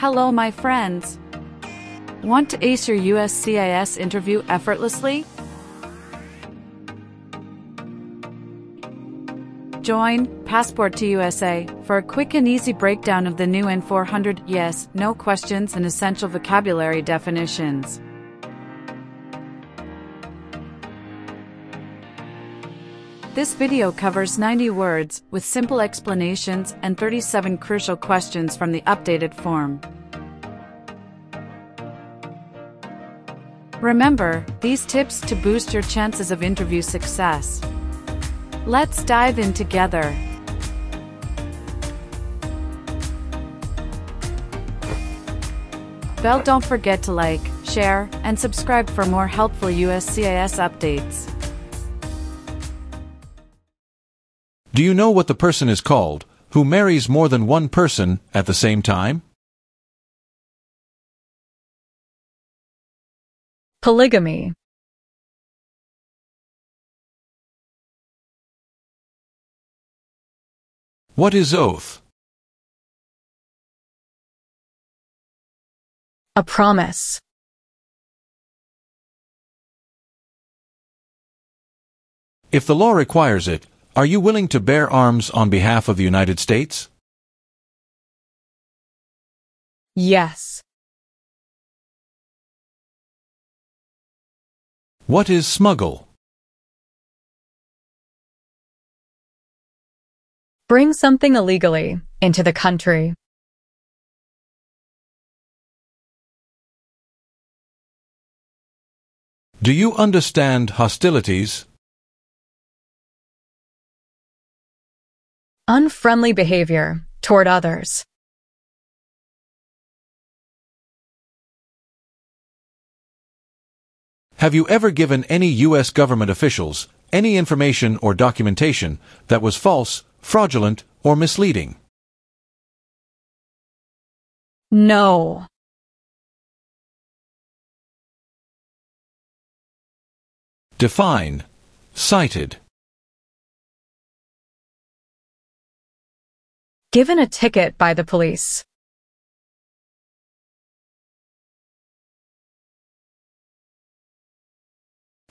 Hello my friends! Want to ace your US CIS interview effortlessly? Join Passport to USA for a quick and easy breakdown of the new N400 yes, no questions and essential vocabulary definitions. This video covers 90 words with simple explanations and 37 crucial questions from the updated form. Remember, these tips to boost your chances of interview success. Let's dive in together. Don't forget to like, share, and subscribe for more helpful US CIS updates. Do you know what the person is called who marries more than one person at the same time? Polygamy. What is oath? A promise. If the law requires it, are you willing to bear arms on behalf of the United States? Yes. What is smuggle? Bring something illegally into the country. Do you understand hostilities? Unfriendly behavior toward others. Have you ever given any U.S. government officials any information or documentation that was false, fraudulent, or misleading? No. Define. Cited. Given a ticket by the police.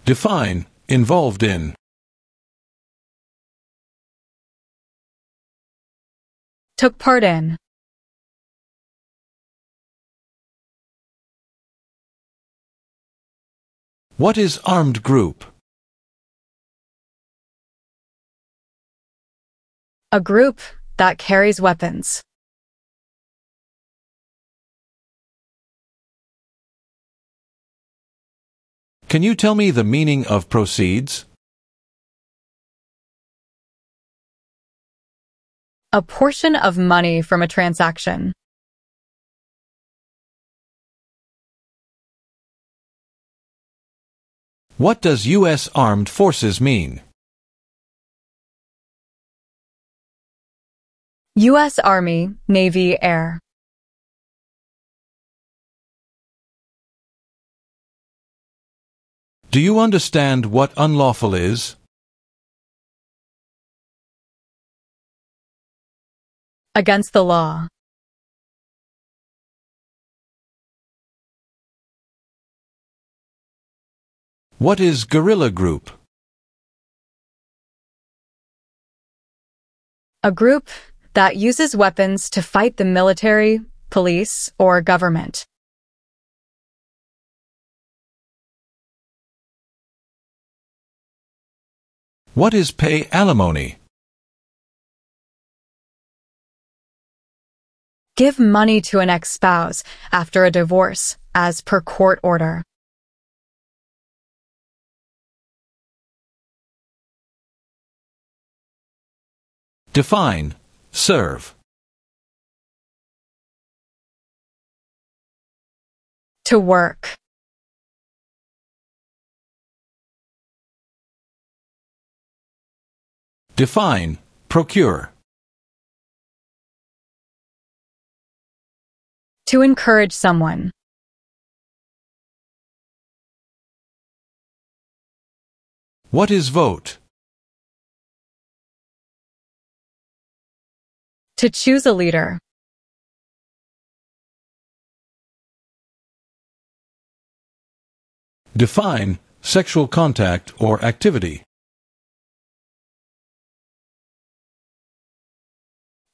Define. Involved in. Took part in. What is armed group? A group that carries weapons. Can you tell me the meaning of proceeds? A portion of money from a transaction. What does U.S. Armed Forces mean? U.S. Army, Navy, Air. Do you understand what unlawful is? Against the law. What is guerrilla group? A group that uses weapons to fight the military, police, or government. What is pay alimony? Give money to an ex-spouse after a divorce, as per court order. Define. Serve. To work. Define. Procure. To encourage someone. What is vote? To choose a leader. Define sexual contact or activity.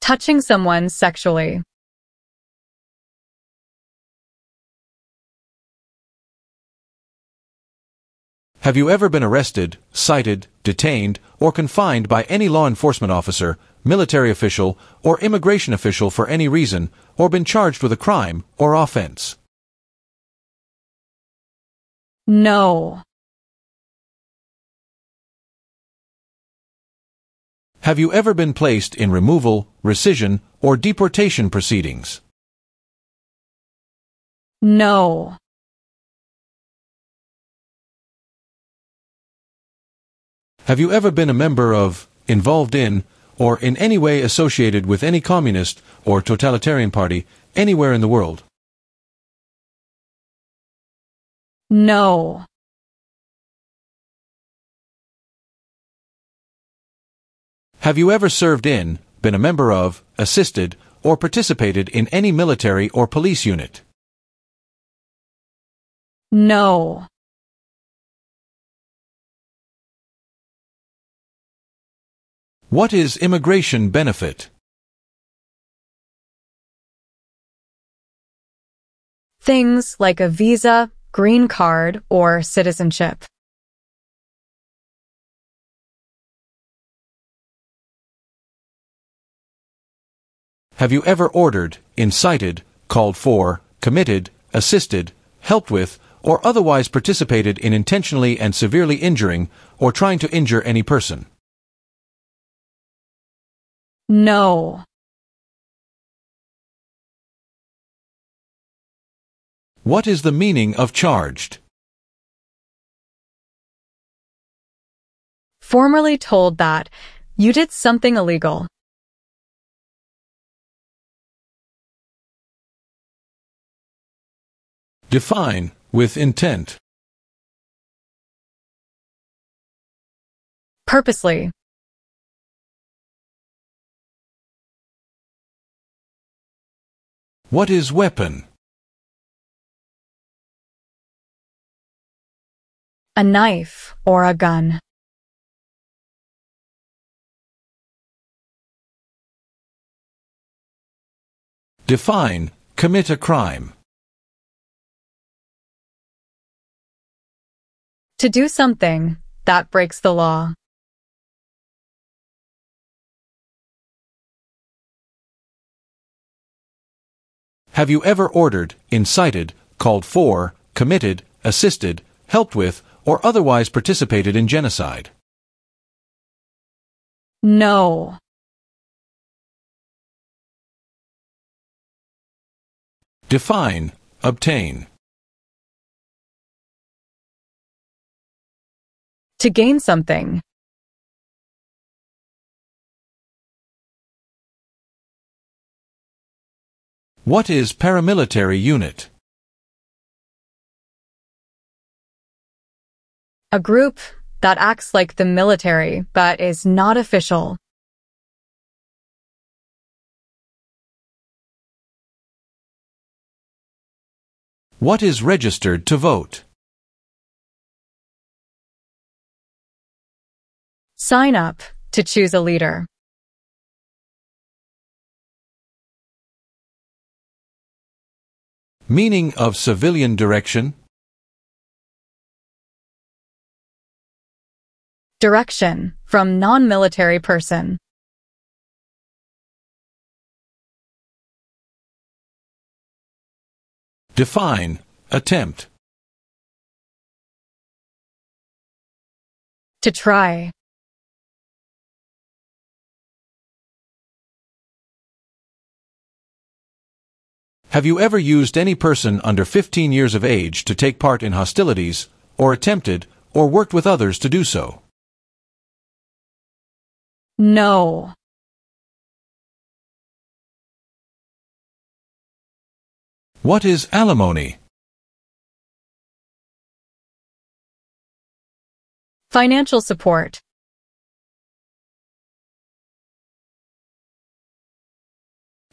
Touching someone sexually. Have you ever been arrested, cited, detained, or confined by any law enforcement officer, military official, or immigration official for any reason, or been charged with a crime or offense? No. Have you ever been placed in removal, rescission, or deportation proceedings? No. Have you ever been a member of, involved in, or in any way associated with any communist or totalitarian party anywhere in the world? No. Have you ever served in, been a member of, assisted, or participated in any military or police unit? No. What is immigration benefit? Things like a visa, green card, or citizenship. Have you ever ordered, incited, called for, committed, assisted, helped with, or otherwise participated in intentionally and severely injuring or trying to injure any person? No. What is the meaning of charged? Formerly told that you did something illegal. Define, with intent. Purposely. What is weapon? A knife or a gun. Define, commit a crime. To do something that breaks the law. Have you ever ordered, incited, called for, committed, assisted, helped with, or otherwise participated in genocide? No. Define, obtain. To gain something. What is paramilitary unit? A group that acts like the military but is not official. What is registered to vote? Sign up to choose a leader. Meaning of civilian direction? Direction from non-military person. Define, attempt. To try. Have you ever used any person under 15 years of age to take part in hostilities, or attempted, or worked with others to do so? No. What is alimony? Financial support.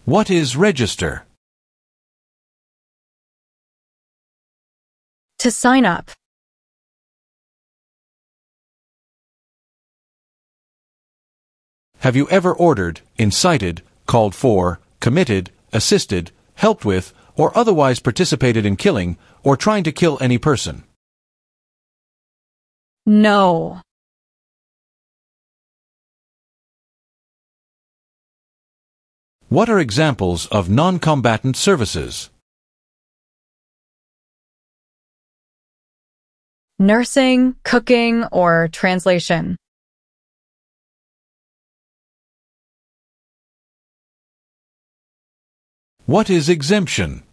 What is register? To sign up. Have you ever ordered, incited, called for, committed, assisted, helped with, or otherwise participated in killing, or trying to kill any person? No. What are examples of non-combatant services? Nursing, cooking, or translation. What is exemption?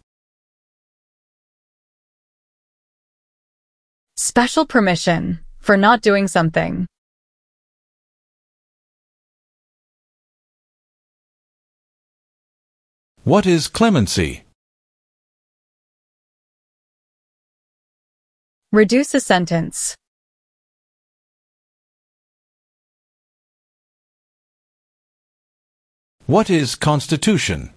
Special permission for not doing something. What is clemency? Reduce a sentence. What is constitution?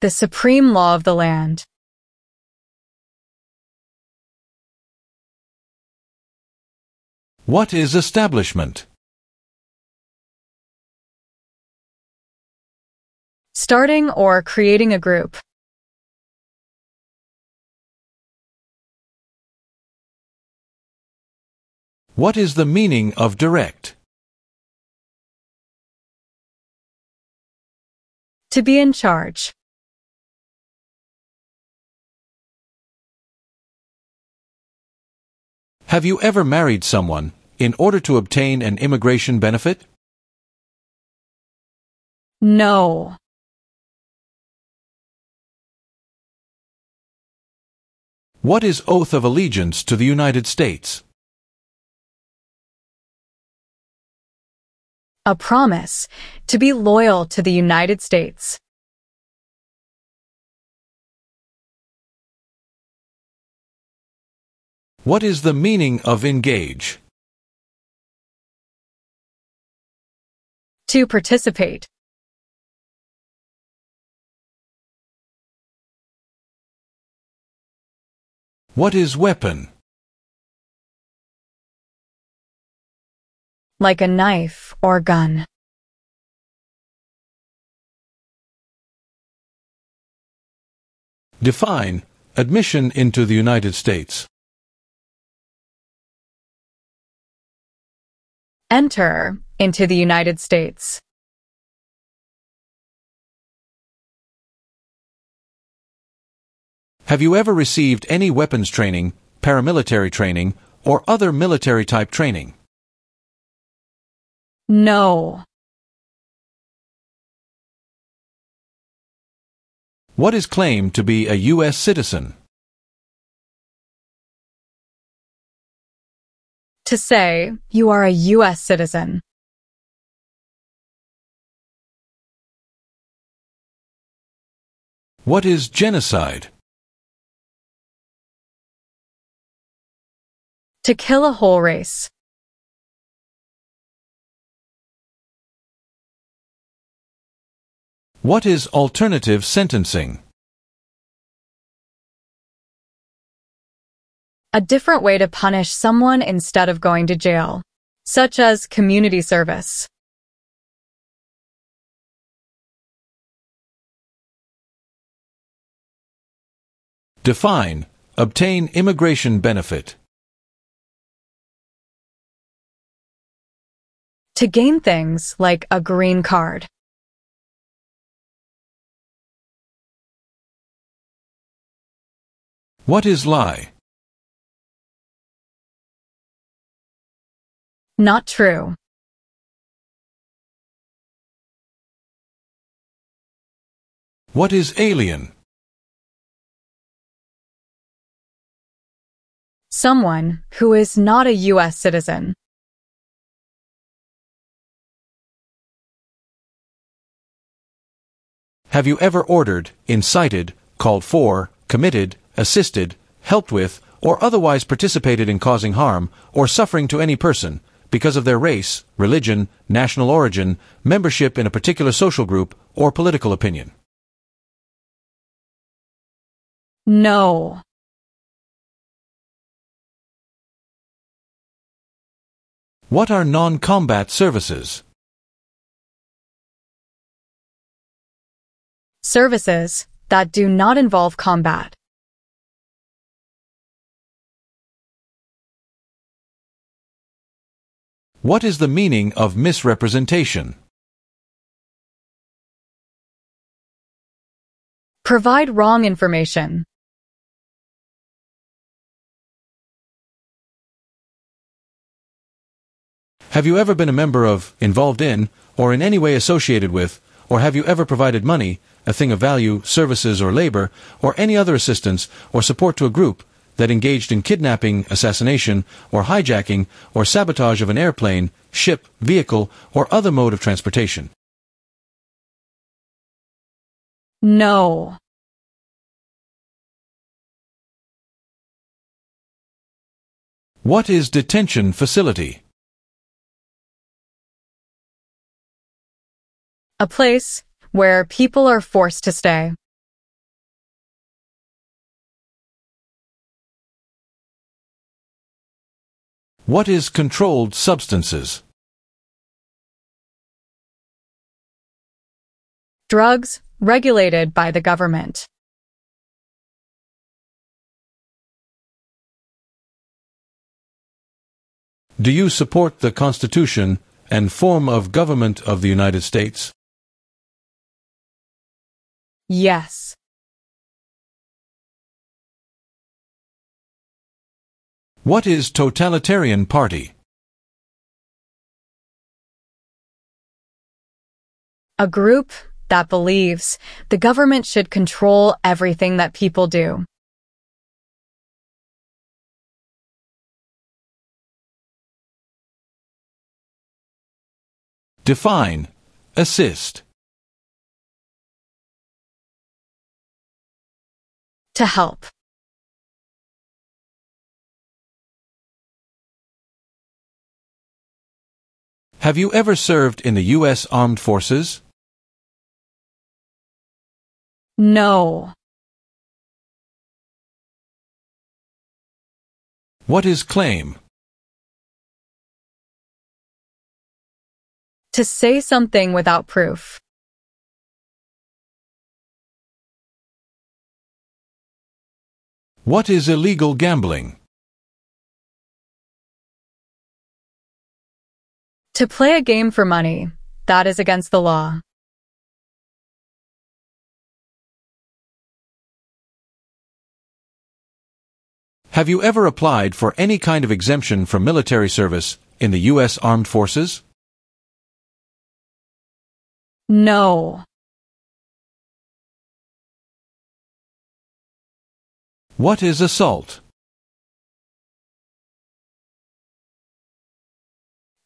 The supreme law of the land. What is establishment? Starting or creating a group. What is the meaning of direct? To be in charge. Have you ever married someone in order to obtain an immigration benefit? No. What is oath of allegiance to the United States? A promise to be loyal to the United States. What is the meaning of engage? To participate. What is weapon? Like a knife or gun. Define admission into the United States. Enter into the United States. Have you ever received any weapons training, paramilitary training, or other military-type training? No. What is claimed to be a US citizen? To say you are a US citizen. What is genocide? To kill a whole race. What is alternative sentencing? A different way to punish someone instead of going to jail, such as community service. Define obtain immigration benefit. To gain things like a green card. What is lie? Not true. What is alien? Someone who is not a US citizen. Have you ever ordered, incited, called for, committed, assisted, helped with, or otherwise participated in causing harm or suffering to any person because of their race, religion, national origin, membership in a particular social group, or political opinion? No. What are non-combat services? Services that do not involve combat. What is the meaning of misrepresentation? Provide wrong information. Have you ever been a member of, involved in, or in any way associated with, or have you ever provided money, a thing of value, services or labor, or any other assistance or support to a group that engaged in kidnapping, assassination, or hijacking, or sabotage of an airplane, ship, vehicle, or other mode of transportation? No. What is detention facility? A place where people are forced to stay. What is controlled substances? Drugs regulated by the government. Do you support the Constitution and form of government of the United States? Yes. What is totalitarian party? A group that believes the government should control everything that people do. Define. Assist. To help. Have you ever served in the U.S. Armed Forces? No. What is claim? To say something without proof. What is illegal gambling? To play a game for money. That is against the law. Have you ever applied for any kind of exemption from military service in the U.S. Armed Forces? No. What is assault?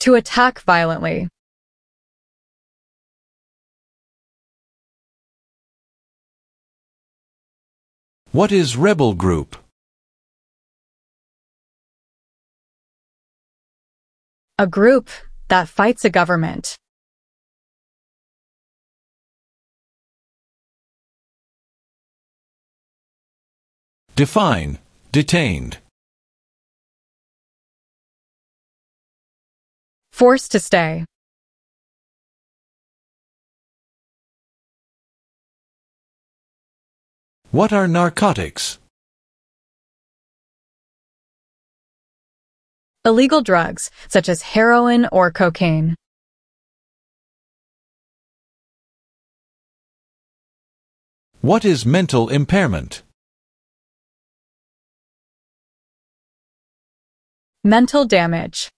To attack violently. What is rebel group? A group that fights a government. Define. Detained. Forced to stay. What are narcotics? Illegal drugs, such as heroin or cocaine. What is mental impairment? Mental damage.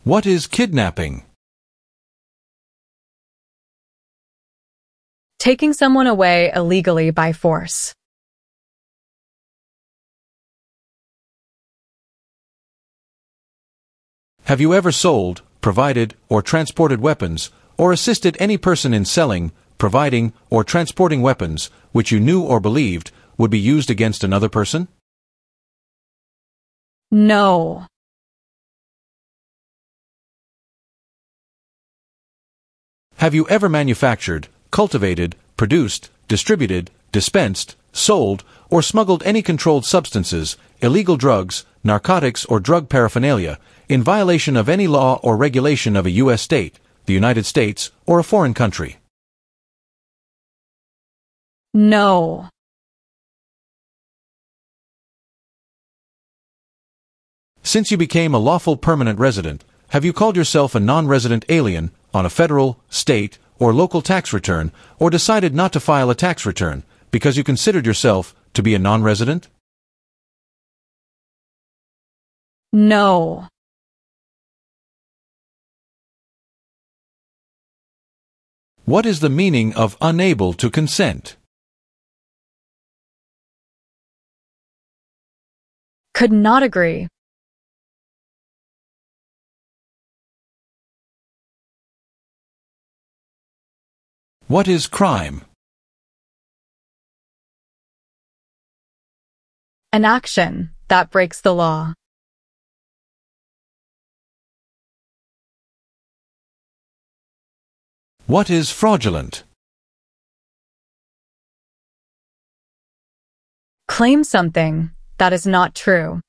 What is kidnapping? Taking someone away illegally by force. Have you ever sold, provided, or transported weapons, or assisted any person in selling, providing, or transporting weapons which you knew or believed would be used against another person? No. Have you ever manufactured, cultivated, produced, distributed, dispensed, sold, or smuggled any controlled substances, illegal drugs, narcotics, or drug paraphernalia, in violation of any law or regulation of a U.S. state, the United States, or a foreign country. No. Since you became a lawful permanent resident, have you called yourself a non-resident alien on a federal, state, or local tax return, or decided not to file a tax return because you considered yourself to be a non-resident? No. What is the meaning of unable to consent? Could not agree. What is crime? An action that breaks the law. What is fraudulent? Claim something that is not true.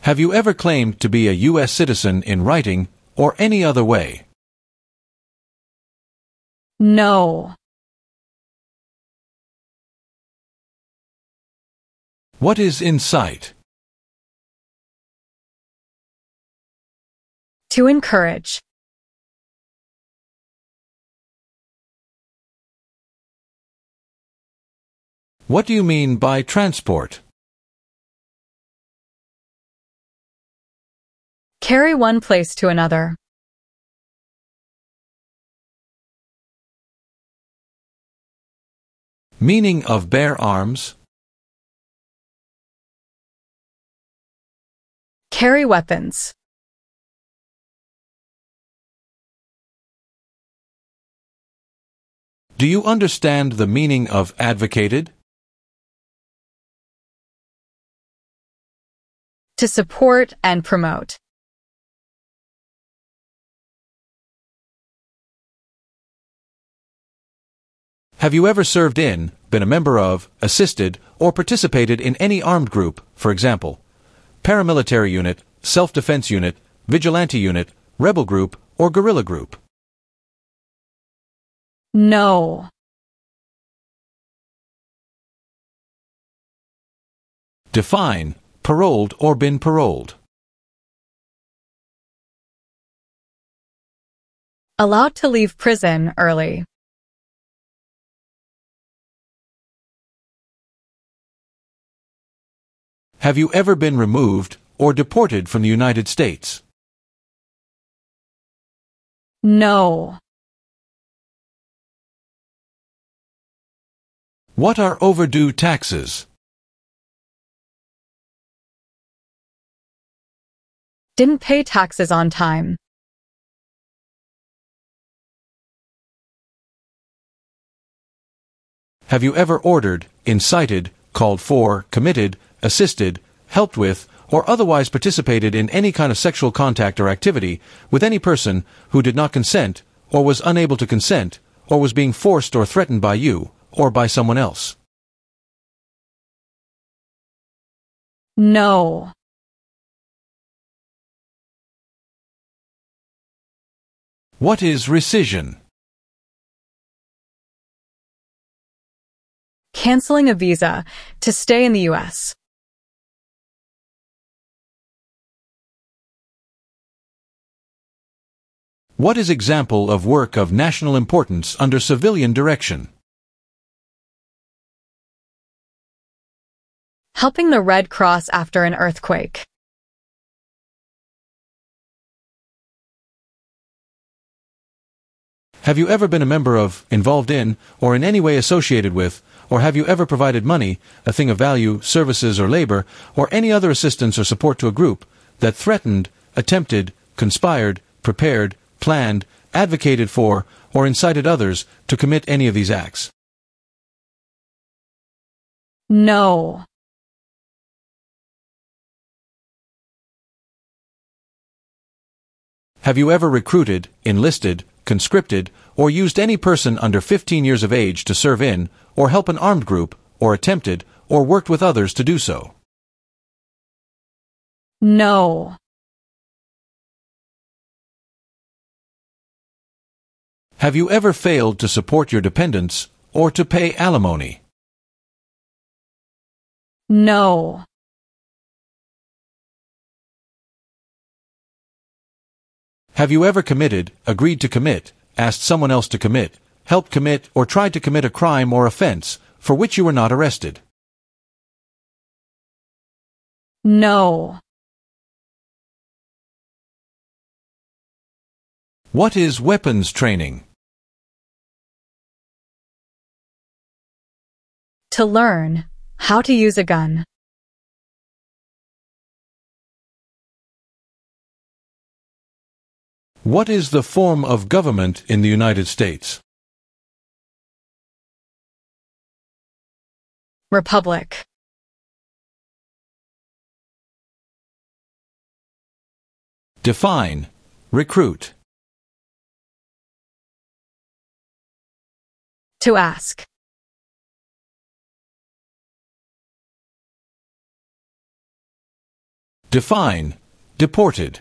Have you ever claimed to be a U.S. citizen in writing or any other way? No. What is incite? To encourage. What do you mean by transport? Carry one place to another. Meaning of bear arms? Carry weapons. Do you understand the meaning of advocated? To support and promote. Have you ever served in, been a member of, assisted, or participated in any armed group, for example, paramilitary unit, self-defense unit, vigilante unit, rebel group, or guerrilla group? No. Define, paroled or been paroled. Allowed to leave prison early. Have you ever been removed or deported from the United States? No. What are overdue taxes? Didn't pay taxes on time. Have you ever ordered, incited, called for, committed, assisted, helped with, or otherwise participated in any kind of sexual contact or activity with any person who did not consent, or was unable to consent, or was being forced or threatened by you, or by someone else? No. What is rescission? Canceling a visa to stay in the U.S. What is example of work of national importance under civilian direction? Helping the Red Cross after an earthquake. Have you ever been a member of, involved in, or in any way associated with, or have you ever provided money, a thing of value, services or labor, or any other assistance or support to a group that threatened, attempted, conspired, prepared, planned, advocated for, or incited others to commit any of these acts? No. Have you ever recruited, enlisted, conscripted, or used any person under 15 years of age to serve in, or help an armed group, or attempted, or worked with others to do so? No. Have you ever failed to support your dependents, or to pay alimony? No. Have you ever committed, agreed to commit, asked someone else to commit, helped commit, or tried to commit a crime or offense for which you were not arrested? No. What is weapons training? To learn how to use a gun. What is the form of government in the United States? Republic. Define, recruit. To ask. Define, deported.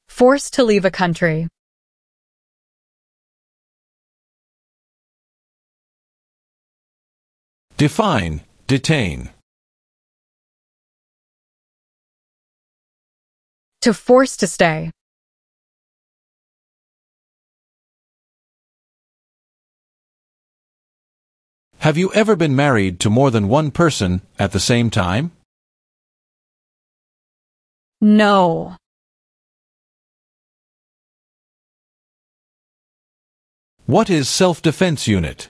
Forced to leave a country. Define, detain. To force to stay. Have you ever been married to more than one person at the same time? No. What is self-defense unit?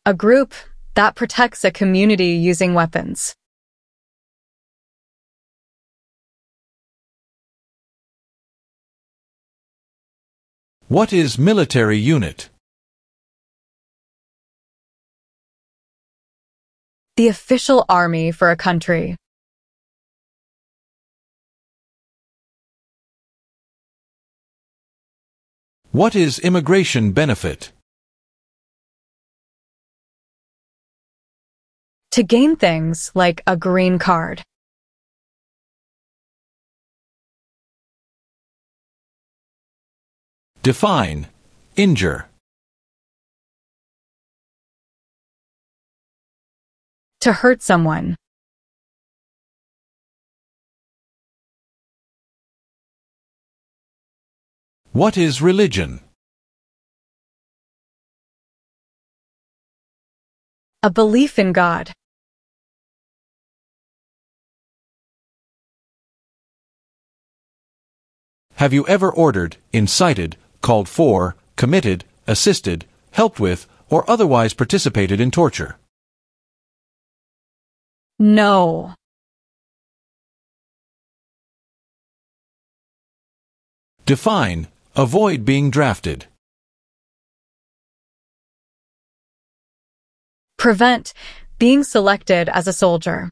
A group that protects a community using weapons. What is military unit? The official army for a country. What is immigration benefit? To gain things like a green card. Define, injure. To hurt someone. What is religion? A belief in God. Have you ever ordered, incited, called for, committed, assisted, helped with, or otherwise participated in torture? No. Define, avoid being drafted. Prevent being selected as a soldier.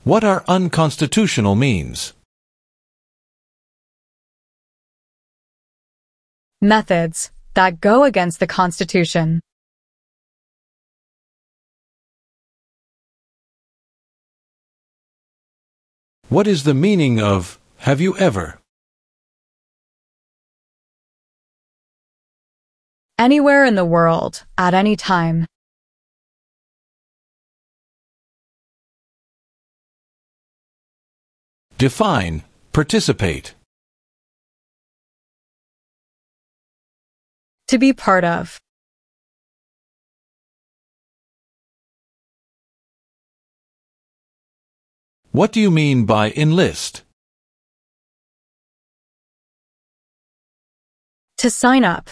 What are unconstitutional means? Methods that go against the Constitution. What is the meaning of have you ever? Anywhere in the world, at any time. Define, participate. To be part of. What do you mean by enlist? To sign up.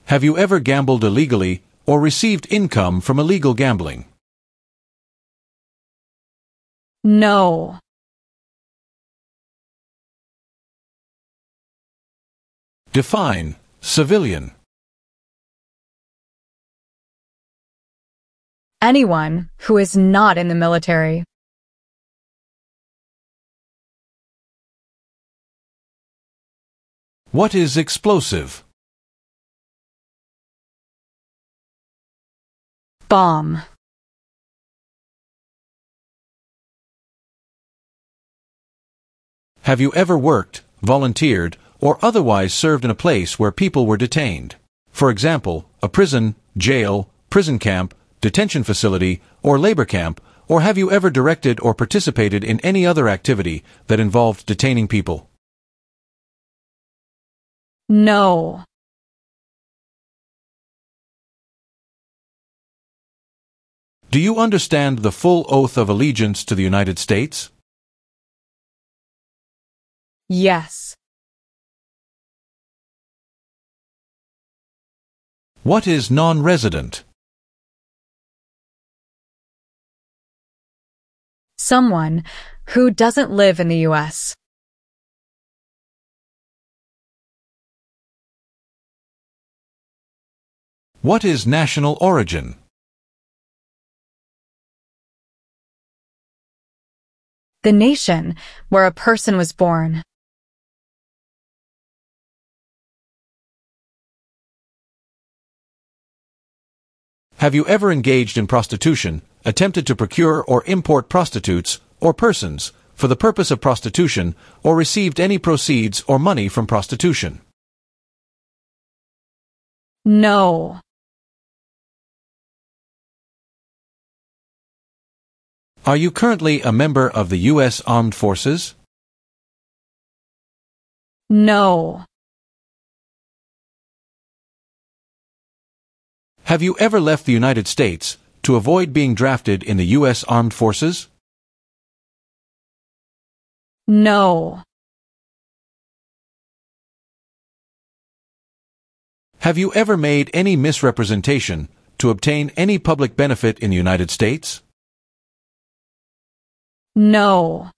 Have you ever gambled illegally or received income from illegal gambling? No. Define civilian. Anyone who is not in the military. What is explosive? Bomb. Have you ever worked, volunteered, or otherwise served in a place where people were detained? For example, a prison, jail, prison camp, detention facility, or labor camp, or have you ever directed or participated in any other activity that involved detaining people? No. Do you understand the full oath of allegiance to the United States? Yes. What is non-resident? Someone who doesn't live in the US. What is national origin? The nation where a person was born. Have you ever engaged in prostitution, attempted to procure or import prostitutes, or persons, for the purpose of prostitution, or received any proceeds or money from prostitution? No. Are you currently a member of the U.S. Armed Forces? No. Have you ever left the United States to avoid being drafted in the U.S. Armed Forces? No. Have you ever made any misrepresentation to obtain any public benefit in the United States? No.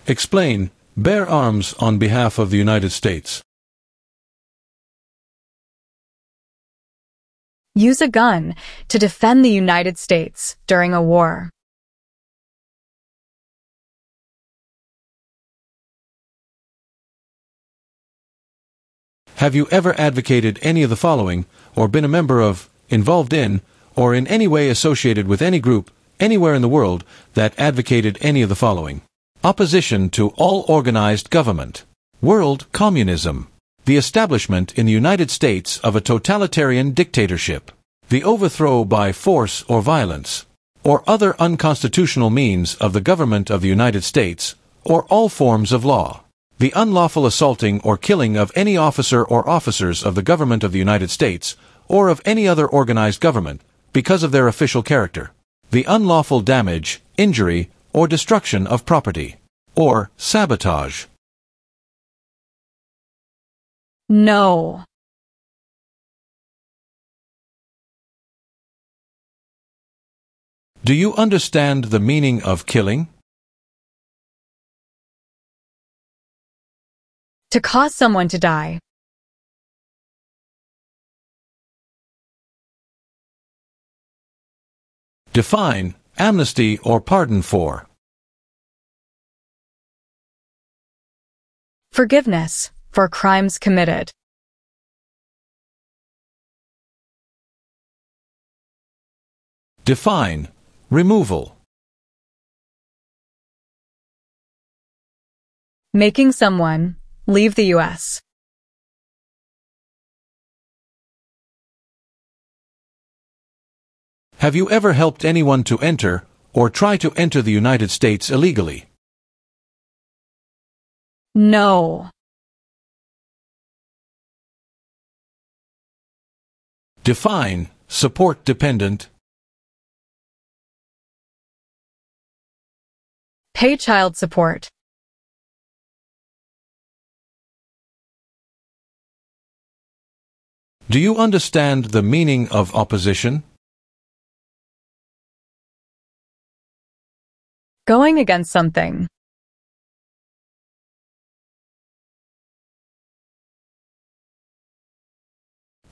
Explain. Bear arms on behalf of the United States. Use a gun to defend the United States during a war. Have you ever advocated any of the following, or been a member of, involved in, or in any way associated with any group, anywhere in the world, that advocated any of the following? Opposition to all organized government. World communism. The establishment in the United States of a totalitarian dictatorship. The overthrow by force or violence, or other unconstitutional means of the government of the United States, or all forms of law. The unlawful assaulting or killing of any officer or officers of the government of the United States, or of any other organized government, because of their official character. The unlawful damage, injury, or destruction of property, or sabotage. No. Do you understand the meaning of killing? To cause someone to die. Define amnesty or pardon for. Forgiveness for crimes committed. Define removal. Making someone leave the US. Have you ever helped anyone to enter, or try to enter the United States illegally? No. Define support dependent. Pay child support. Do you understand the meaning of opposition? Going against something.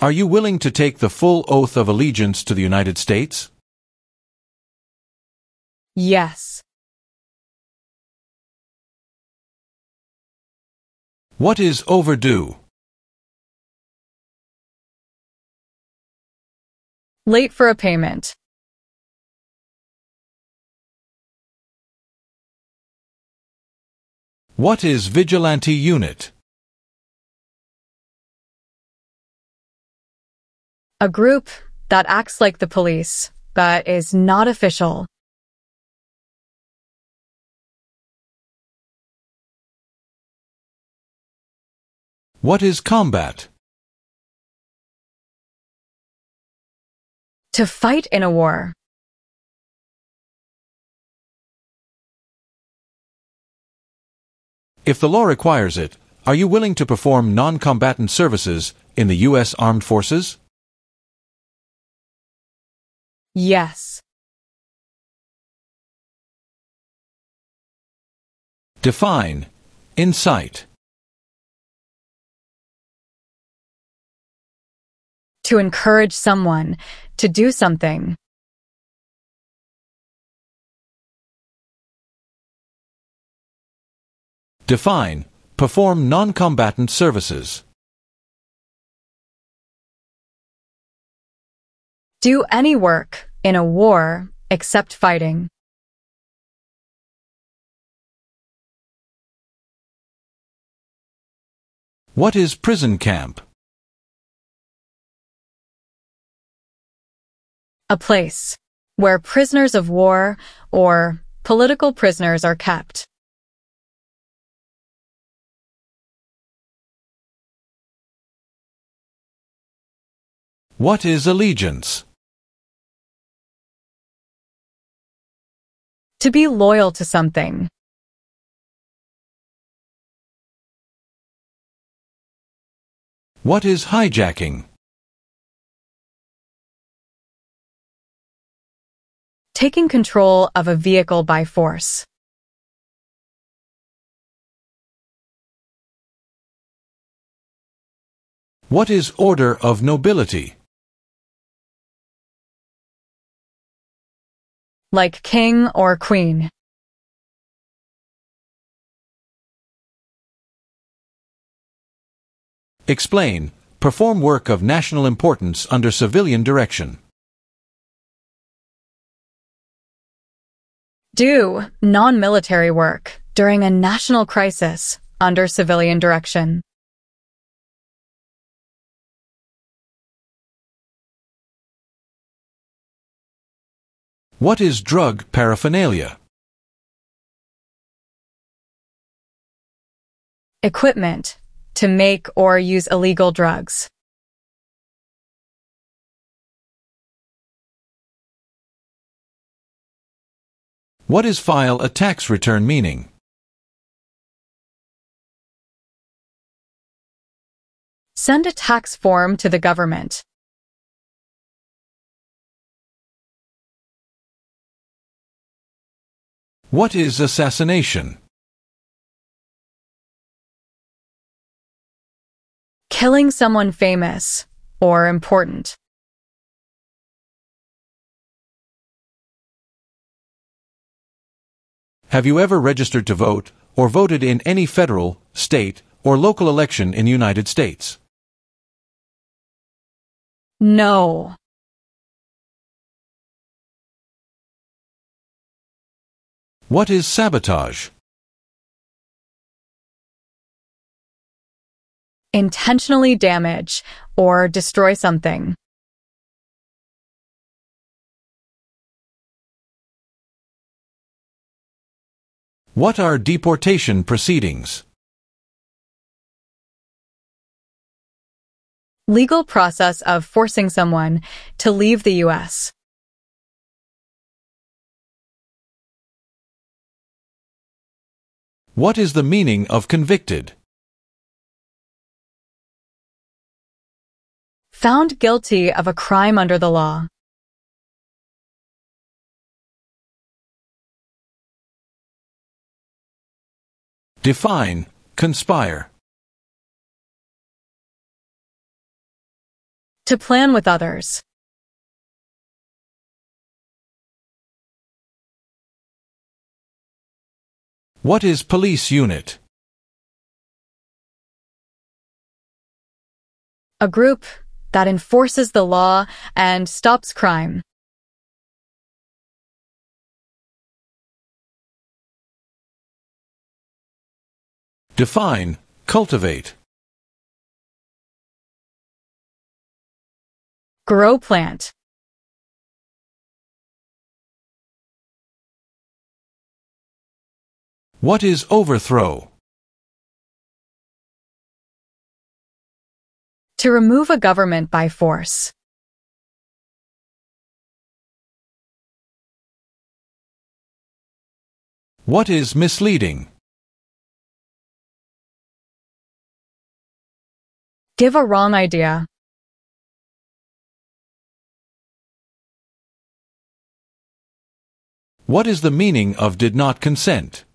Are you willing to take the full oath of allegiance to the United States? Yes. What is overdue? Late for a payment. What is vigilante unit? A group that acts like the police, but is not official. What is combat? To fight in a war. If the law requires it, are you willing to perform non-combatant services in the U.S. Armed Forces? Yes. Define. Incite. To encourage someone to do something. Define. Perform non-combatant services. Do any work in a war except fighting. What is prison camp? A place where prisoners of war or political prisoners are kept. What is allegiance? To be loyal to something. What is hijacking? Taking control of a vehicle by force. What is order of nobility? Like king or queen. Explain. Perform work of national importance under civilian direction. Do non-military work during a national crisis under civilian direction. What is drug paraphernalia? Equipment to make or use illegal drugs. What is file a tax return meaning? Send a tax form to the government. What is assassination? Killing someone famous or important. Have you ever registered to vote or voted in any federal, state, or local election in the United States? No. What is sabotage? Intentionally damage or destroy something. What are deportation proceedings? Legal process of forcing someone to leave the U.S. What is the meaning of convicted? Found guilty of a crime under the law. Define. Conspire. To plan with others. What is police unit? A group that enforces the law and stops crime. Define cultivate. Grow plant. What is overthrow? To remove a government by force. What is misleading? Give a wrong idea. What is the meaning of did not consent?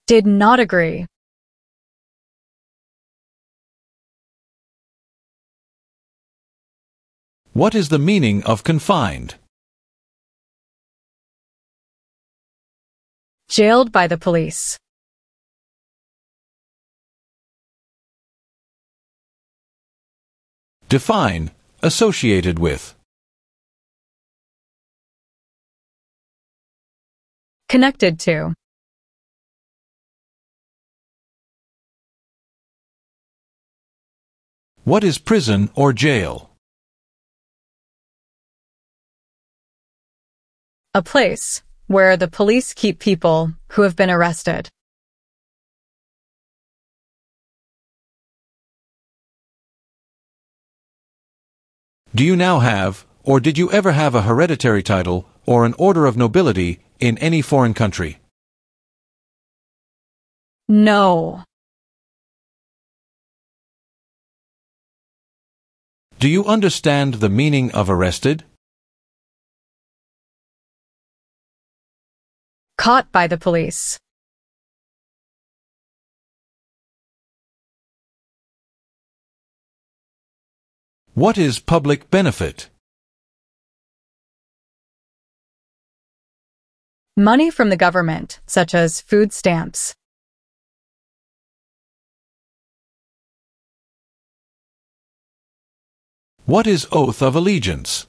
Did not agree. What is the meaning of confined? Jailed by the police. Define associated with. Connected to. What is prison or jail? A place where the police keep people who have been arrested. Do you now have, or did you ever have a hereditary title or an order of nobility in any foreign country? No. Do you understand the meaning of arrested? Caught by the police. What is public benefit? Money from the government, such as food stamps. What is oath of allegiance?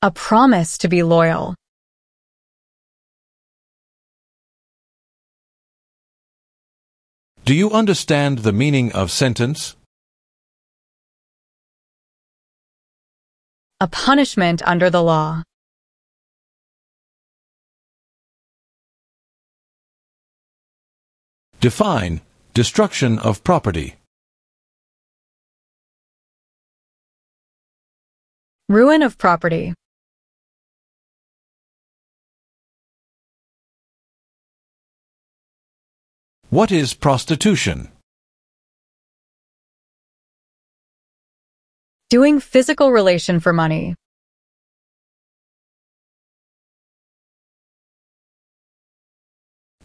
A promise to be loyal. Do you understand the meaning of sentence? A punishment under the law. Define destruction of property. Ruin of property. What is prostitution? Doing physical relation for money.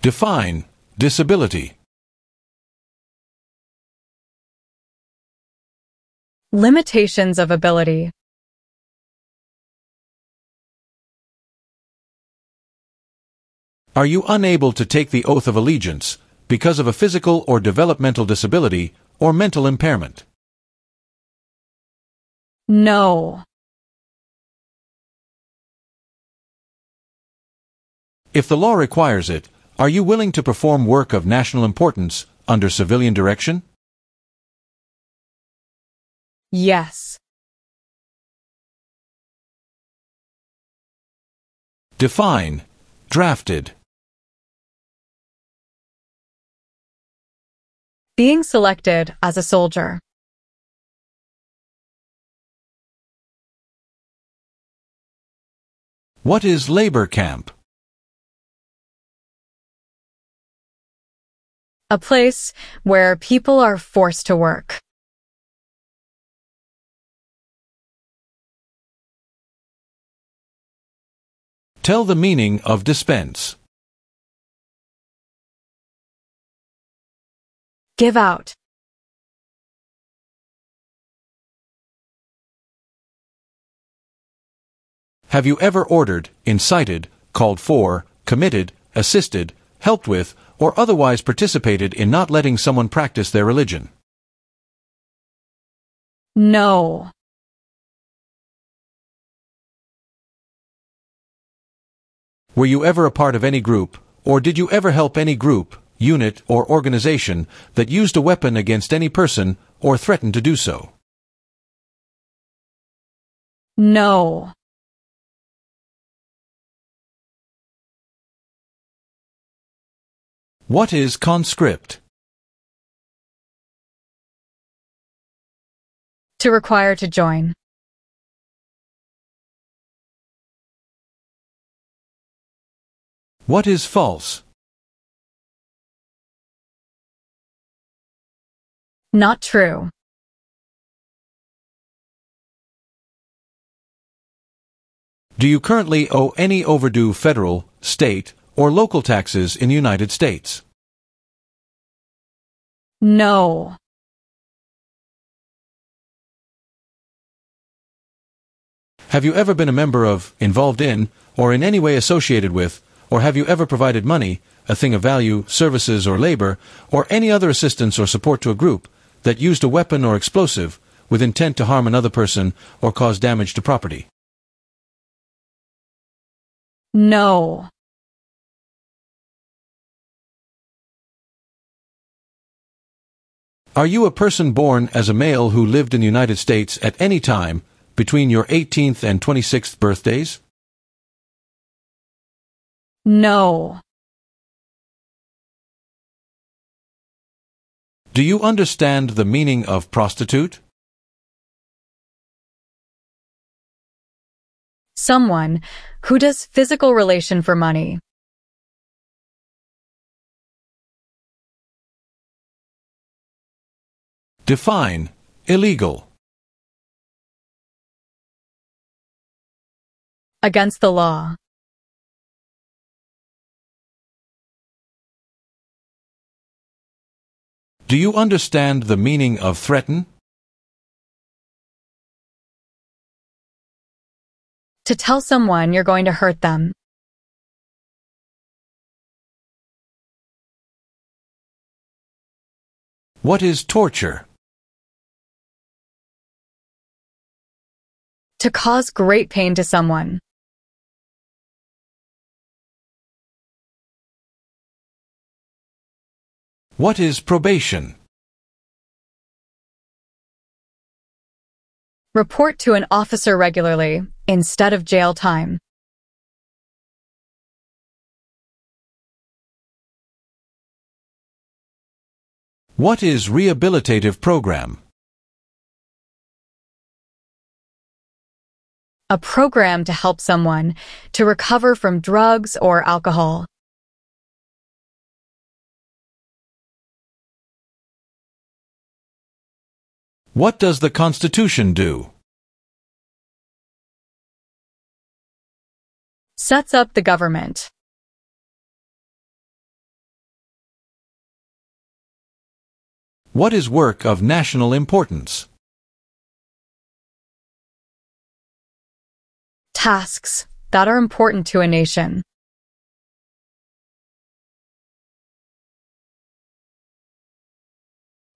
Define disability. Limitations of ability. Are you unable to take the oath of allegiance because of a physical or developmental disability or mental impairment? No. If the law requires it, are you willing to perform work of national importance under civilian direction? Yes. Define drafted. Being selected as a soldier. What is labor camp? A place where people are forced to work. Tell the meaning of dispense. Give out. Have you ever ordered, incited, called for, committed, assisted, helped with, or otherwise participated in not letting someone practice their religion? No. Were you ever a part of any group, or did you ever help any group, unit, or organization that used a weapon against any person or threatened to do so? No. What is conscript? To require to join. What is false? Not true. Do you currently owe any overdue federal, state, or local taxes in the United States? No. Have you ever been a member of, involved in, or in any way associated with, or have you ever provided money, a thing of value, services or labor, or any other assistance or support to a group that used a weapon or explosive with intent to harm another person or cause damage to property? No. Are you a person born as a male who lived in the United States at any time between your 18th and 26th birthdays? No. Do you understand the meaning of prostitute? Someone who does physical relation for money. Define illegal. Against the law. Do you understand the meaning of threaten? To tell someone you're going to hurt them. What is torture? To cause great pain to someone. What is probation? Report to an officer regularly, instead of jail time. What is rehabilitative program? A program to help someone to recover from drugs or alcohol. What does the Constitution do? Sets up the government. What is work of national importance? Tasks that are important to a nation.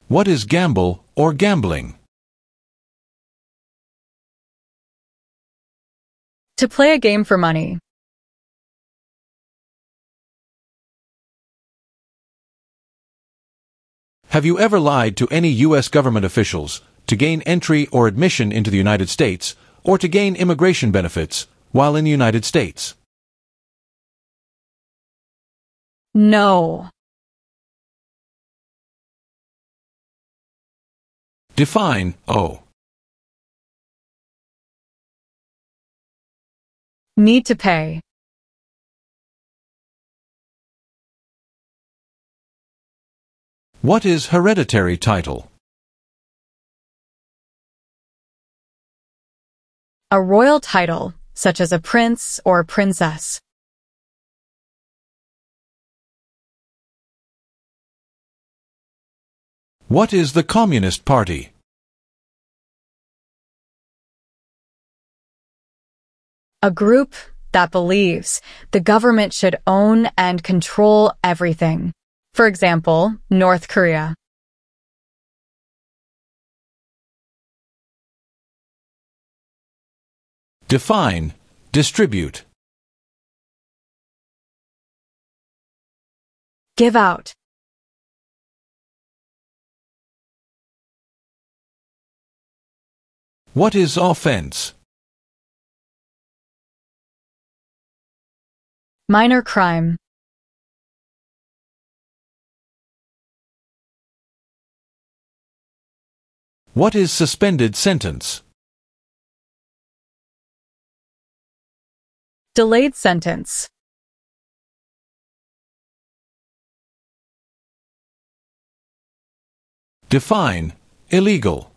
What is gamble or gambling? To play a game for money. Have you ever lied to any U.S. government officials to gain entry or admission into the United States or to gain immigration benefits while in the United States? No. Define owe. Need to pay. What is hereditary title? A royal title, such as a prince or a princess. What is the Communist Party? A group that believes the government should own and control everything. For example, North Korea. Define, distribute. Give out. What is offense? Minor crime. What is suspended sentence? Delayed sentence. Define, illegal.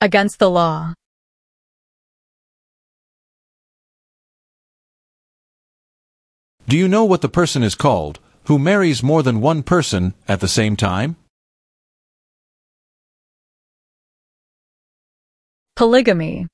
Against the law. Do you know what the person is called who marries more than one person at the same time? Polygamy.